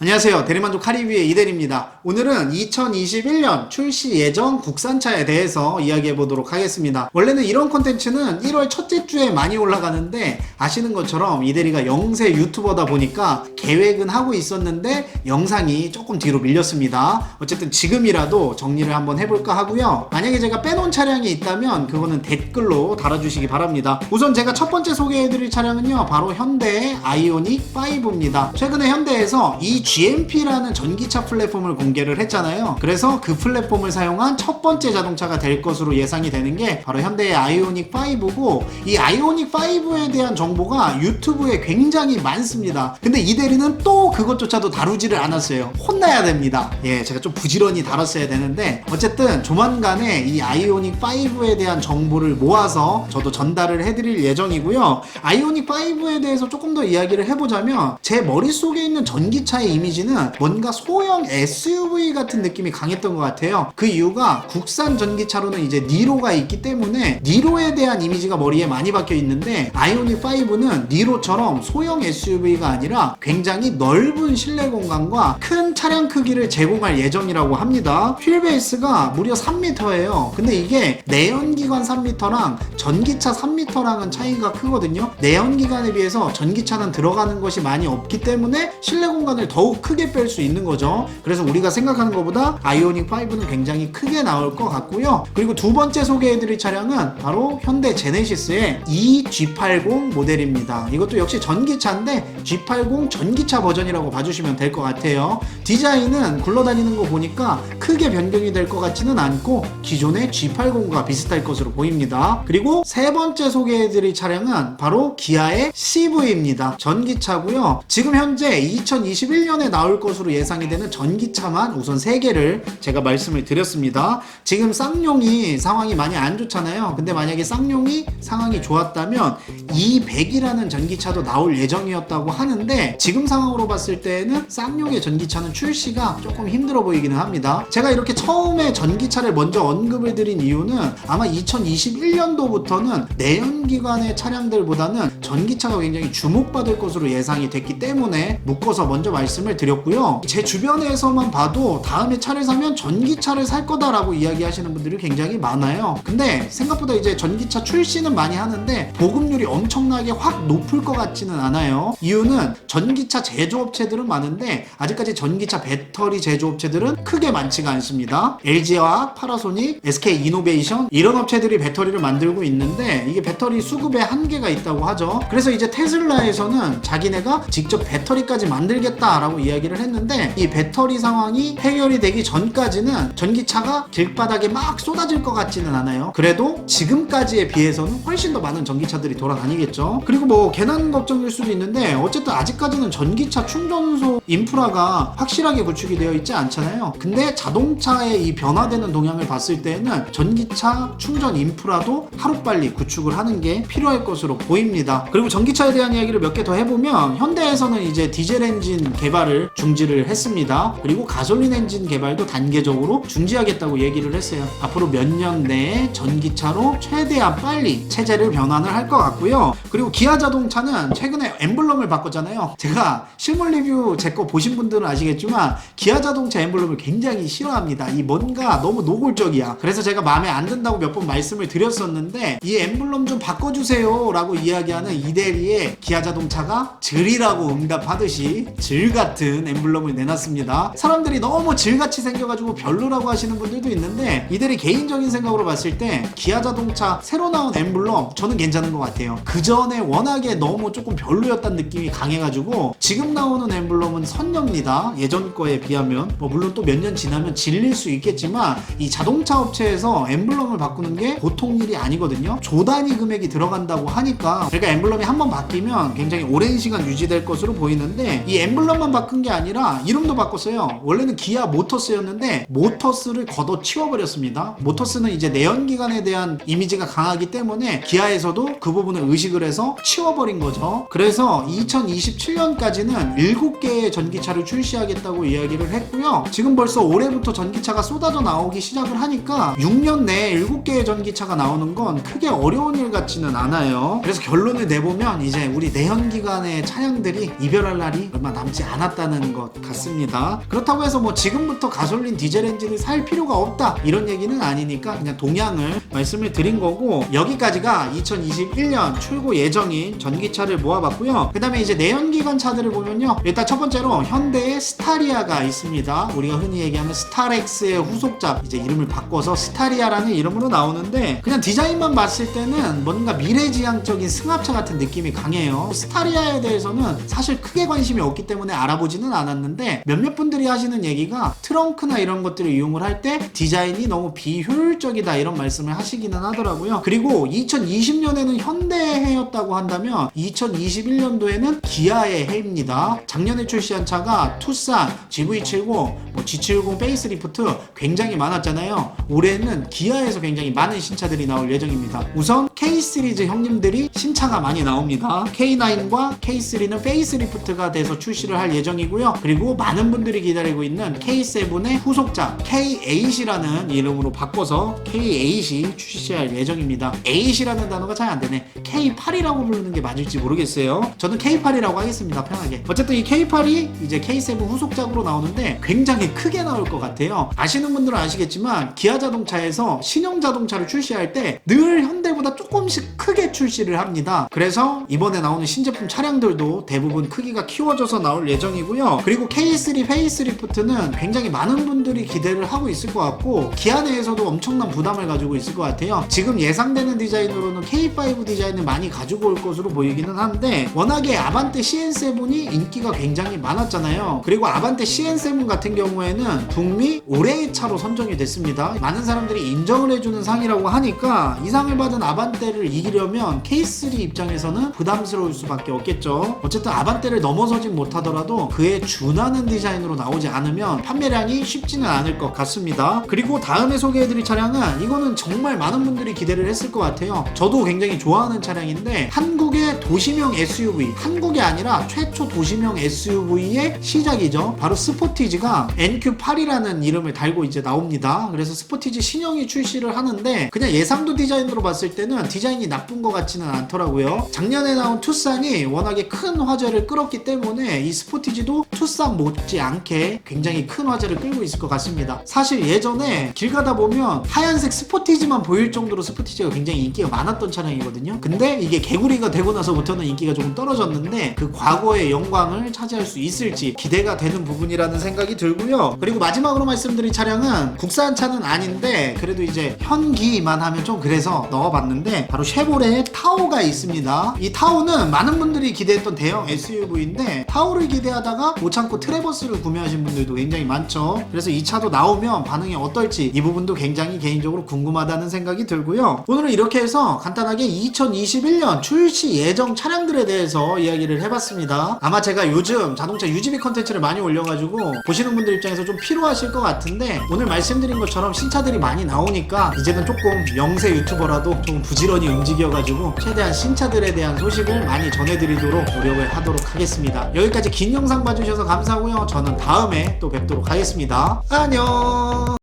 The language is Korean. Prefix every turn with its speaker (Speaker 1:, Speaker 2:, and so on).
Speaker 1: 안녕하세요. 대리만족 카리뷰의 이대리입니다. 오늘은 2021년 출시 예정 국산차에 대해서 이야기해 보도록 하겠습니다. 원래는 이런 콘텐츠는 1월 첫째 주에 많이 올라가는데 아시는 것처럼 이대리가 영세 유튜버다 보니까 계획은 하고 있었는데 영상이 조금 뒤로 밀렸습니다. 어쨌든 지금이라도 정리를 한번 해볼까 하고요. 만약에 제가 빼놓은 차량이 있다면 그거는 댓글로 달아주시기 바랍니다. 우선 제가 첫 번째 소개해드릴 차량은요, 바로 현대의 아이오닉 5입니다. 최근에 현대에서 이 GMP라는 전기차 플랫폼을 공개를 했잖아요. 그래서 그 플랫폼을 사용한 첫 번째 자동차가 될 것으로 예상이 되는 게 바로 현대의 아이오닉 5고, 이 아이오닉 5에 대한 정보가 유튜브에 굉장히 많습니다. 근데 이 대리는 또 그것조차도 다루지를 않았어요. 혼나야 됩니다. 제가 좀 부지런히 다뤘어야 되는데 어쨌든 조만간에 이 아이오닉 5에 대한 정보를 모아서 저도 전달을 해드릴 예정이고요. 아이오닉 5에 대해서 조금 더 이야기를 해보자면, 제 머릿속에 있는 전기차의 이미지는 뭔가 소형 SUV 같은 느낌이 강했던 것 같아요. 그 이유가 국산 전기차로는 이제 니로가 있기 때문에 니로에 대한 이미지가 머리에 많이 박혀 있는데, 아이오닉 5는 니로처럼 소형 SUV가 아니라 굉장히 넓은 실내 공간과 큰 차량 크기를 제공할 예정이라고 합니다. 휠베이스가 무려 3m예요. 근데 이게 내연기관 3m랑 전기차 3m랑은 차이가 크거든요. 내연기관에 비해서 전기차는 들어가는 것이 많이 없기 때문에 실내 공간을 더욱 크게 뺄 수 있는 거죠. 그래서 우리가 생각하는 것보다 아이오닉 5는 굉장히 크게 나올 것 같고요. 그리고 두 번째 소개해드릴 차량은 바로 현대 제네시스의 G80 모델입니다. 이것도 역시 전기차인데 G80 전기차 버전이라고 봐주시면 될 것 같아요. 디자인은 굴러다니는 거 보니까 크게 변경이 될 것 같지는 않고 기존의 G80과 비슷할 것으로 보입니다. 그리고 세 번째 소개해드릴 차량은 바로 기아의 CV입니다. 전기차고요. 지금 현재 2021년에 나올 것으로 예상이 되는 전기차만 우선 3개를 제가 말씀을 드렸습니다. 지금 쌍용이 상황이 많이 안 좋잖아요. 근데 만약에 쌍용이 상황이 좋았다면 E100이라는 전기차도 나올 예정이었다고 하는데, 지금 상황으로 봤을 때는 쌍용의 전기차는 출시가 조금 힘들어 보이기는 합니다. 제가 이렇게 처음에 전기차를 먼저 언급을 드린 이유는 아마 2021년도부터는 내연기관의 차량들보다는 전기차가 굉장히 주목받을 것으로 예상이 됐기 때문에 묶어서 먼저 말씀을 드렸고요. 제 주변에서만 봐도 다음에 차를 사면 전기차를 살 거다라고 이야기하시는 분들이 굉장히 많아요. 근데 생각보다 이제 전기차 출시는 많이 하는데 보급률이 엄청나게 확 높을 것 같지는 않아요. 이유는 전기차 제조업체들은 많은데 아직까지 전기차 배터리 제조업체들은 크게 많지가 않습니다. LG화학, 파나소닉, SK이노베이션 이런 업체들이 배터리를 만들고 있는데 이게 배터리 수급에 한계가 있다고 하죠. 그래서 이제 테슬라에서는 자기네가 직접 배터리까지 만들겠다라고 이야기를 했는데, 이 배터리 상황이 해결이 되기 전까지는 전기차가 길바닥에 막 쏟아질 것 같지는 않아요. 그래도 지금까지에 비해서는 훨씬 더 많은 전기차들이 돌아다니겠죠. 그리고 뭐 괜한 걱정일 수도 있는데 어쨌든 아직까지는 전기차 충전소 인프라가 확실하게 구축이 되어 있지 않잖아요. 근데 자동차의 이 변화되는 동향을 봤을 때는 전기차 충전 인프라도 하루빨리 구축을 하는 게 필요할 것으로 보입니다. 그리고 전기차에 대한 이야기를 몇 개 더 해보면, 현대에서는 이제 디젤 엔진 개발을 중지를 했습니다. 그리고 가솔린 엔진 개발도 단계적으로 중지하겠다고 얘기를 했어요. 앞으로 몇 년 내에 전기차로 최대한 빨리 체제를 변환을 할 것 같고요. 그리고 기아 자동차는 최근에 엠블럼을 바꿨잖아요. 제가 실물 리뷰 제 거 보신 분들은 아시겠지만 기아 자동차 엠블럼을 굉장히 싫어합니다. 이 뭔가 너무 노골적이야. 그래서 제가 마음에 안 든다고 몇 번 말씀을 드렸었는데, 이 엠블럼 좀 바꿔주세요 라고 이야기하는 이대리의 기아 자동차가 질이라고 응답하듯이 질 같은 엠블럼을 내놨습니다. 사람들이 너무 질같이 생겨가지고 별로라고 하시는 분들도 있는데, 이들이 개인적인 생각으로 봤을 때 기아 자동차 새로 나온 엠블럼 저는 괜찮은 것 같아요. 그 전에 워낙에 너무 조금 별로였다는 느낌이 강해가지고 지금 나오는 엠블럼은 선녀입니다. 예전 거에 비하면. 물론 또 몇 년 지나면 질릴 수 있겠지만 이 자동차 업체에서 엠블럼을 바꾸는 게 보통 일이 아니거든요. 조 단위 금액이 들어간다고 하니까, 그러니까 엠블럼이 한번 바뀌면 굉장히 오랜 시간 유지될 것으로 보이는데, 이 엠블럼만 바꾼 게 아니라 이름도 바꿨어요. 원래는 기아 모터스였는데 모터스를 걷어 치워버렸습니다. 모터스는 이제 내연기관에 대한 이미지가 강하기 때문에 기아에서도 그 부분을 의식을 해서 치워버린 거죠. 그래서 2027년까지는 7개의 전기차를 출시하겠다고 이야기를 했고요. 지금 벌써 올해부터 전기차가 쏟아져 나오기 시작을 하니까 6년 내에 7개의 전기차가 나오는 건 크게 어려운 일 같지는 않아요. 그래서 결론을 내보면 이제 우리 내연기관의 차량들이 이별할 날이 얼마 남지 않았다 많았다는 것 같습니다. 그렇다고 해서 뭐 지금부터 가솔린 디젤 엔진을 살 필요가 없다 이런 얘기는 아니니까 그냥 동향을 말씀을 드린 거고, 여기까지가 2021년 출고 예정인 전기차를 모아봤고요. 그 다음에 이제 내연기관 차들을 보면요, 일단 첫 번째로 현대의 스타리아가 있습니다. 우리가 흔히 얘기하는 스타렉스의 후속작, 이제 이름을 바꿔서 스타리아라는 이름으로 나오는데, 그냥 디자인만 봤을 때는 뭔가 미래지향적인 승합차 같은 느낌이 강해요. 스타리아에 대해서는 사실 크게 관심이 없기 때문에 알아보지는 않았는데, 몇몇 분들이 하시는 얘기가 트렁크나 이런 것들을 이용을 할 때 디자인이 너무 비효율적이다 이런 말씀을 하시기는 하더라고요. 그리고 2020년에는 현대의 해였다고 한다면 2021년도에는 기아의 해입니다. 작년에 출시한 차가 투싼, GV70, 뭐 G70 페이스리프트 굉장히 많았잖아요. 올해는 기아에서 굉장히 많은 신차들이 나올 예정입니다. 우선 K 시리즈 형님들이 신차가 많이 나옵니다. K9과 K3는 페이스리프트가 돼서 출시를 할 예정이고요. 그리고 많은 분들이 기다리고 있는 K7의 후속작 K8이라는 이름으로 바꿔서 K8이 출시할 예정입니다. 8이라는 단어가 잘 안되네. K8이라고 부르는 게 맞을지 모르겠어요. 저는 K8이라고 하겠습니다. 편하게. 어쨌든 이 K8이 이제 K7 후속작으로 나오는데 굉장히 크게 나올 것 같아요. 아시는 분들은 아시겠지만 기아 자동차에서 신형 자동차를 출시할 때 늘 현대보다 조금씩 크게 출시를 합니다. 그래서 이번에 나오는 신제품 차량들도 대부분 크기가 키워져서 나올 예정이고요. 그리고 K3 페이스리프트는 굉장히 많은 분들이 기대를 하고 있을 것 같고, 기아 내에서도 엄청난 부담을 가지고 있을 것 같아요. 지금 예상되는 디자인으로는 K5 디자인을 많이 가지고 올 것으로 보이기는 한데, 워낙에 아반떼 CN7이 인기가 굉장히 많았잖아요. 그리고 아반떼 CN7 같은 경우에는 북미 올해의 차로 선정이 됐습니다. 많은 사람들이 인정을 해주는 상이라고 하니까 이 상을 받은 아반떼를 이기려면 K3 입장에서는 부담스러울 수밖에 없겠죠. 어쨌든 아반떼를 넘어서진 못하더라도 그에 준하는 디자인으로 나오지 않으면 판매량이 쉽지는 않을 것 같습니다. 그리고 다음에 소개해드릴 차량은, 이거는 정말 많은 분들이 기대를 했을 것 같아요. 저도 굉장히 좋아하는 차량인데, 한국의 도시명 SUV, 한국이 아니라 최초 도시명 SUV의 시작이죠. 바로 스포티지가 NQ8이라는 이름을 달고 이제 나옵니다. 그래서 스포티지 신형이 출시를 하는데, 그냥 예상도 디자인으로 봤을 때는 디자인이 나쁜 것 같지는 않더라고요. 작년에 나온 투싼이 워낙에 큰 화제를 끌었기 때문에 이 스포티지도 투싼 못지않게 굉장히 큰 화제를 끌고 있을 것 같습니다. 사실 예전에 길 가다 보면 하얀색 스포티지만 보일 정도로 스포티지가 굉장히 인기가 많았던 차량이거든요. 근데 이게 개구리가 되고 나서부터는 인기가 조금 떨어졌는데, 그 과거의 영광을 차지할 수 있을지 기대가 되는 부분이라는 생각이 들고요. 그리고 마지막으로 말씀드릴 차량은 국산차는 아닌데 그래도 이제 현기만 하면 좀 그래서 넣어봤는데, 바로 쉐보레의 타오가 있습니다. 이 타오는 많은 분들이 기대했던 대형 SUV인데, 타오를 기대하다가 못 참고 트래버스를 구매하신 분들도 굉장히 많죠. 그래서 이 차도 나오면 반응이 어떨지 이 부분도 굉장히 개인적으로 궁금하다는 생각이 들고요. 오늘은 이렇게 해서 간단하게 2021년 출시 예정 차량들에 대해서 이야기를 해봤습니다. 아마 제가 요즘 자동차 유지비 컨텐츠를 많이 올려가지고 보시는 분들 입장에서 좀 피로하실 것 같은데, 오늘 말씀드린 것처럼 신차들이 많이 나오니까 이제는 조금 영세 유튜버라도 좀 부지런히 움직여가지고 최대한 신차들에 대한 소식을 많이 전해드리도록 노력을 하도록 하겠습니다. 여기까지 긴 영상 봐주셔서 감사하고요. 저는 다음에 또 뵙도록 하겠습니다. 안녕.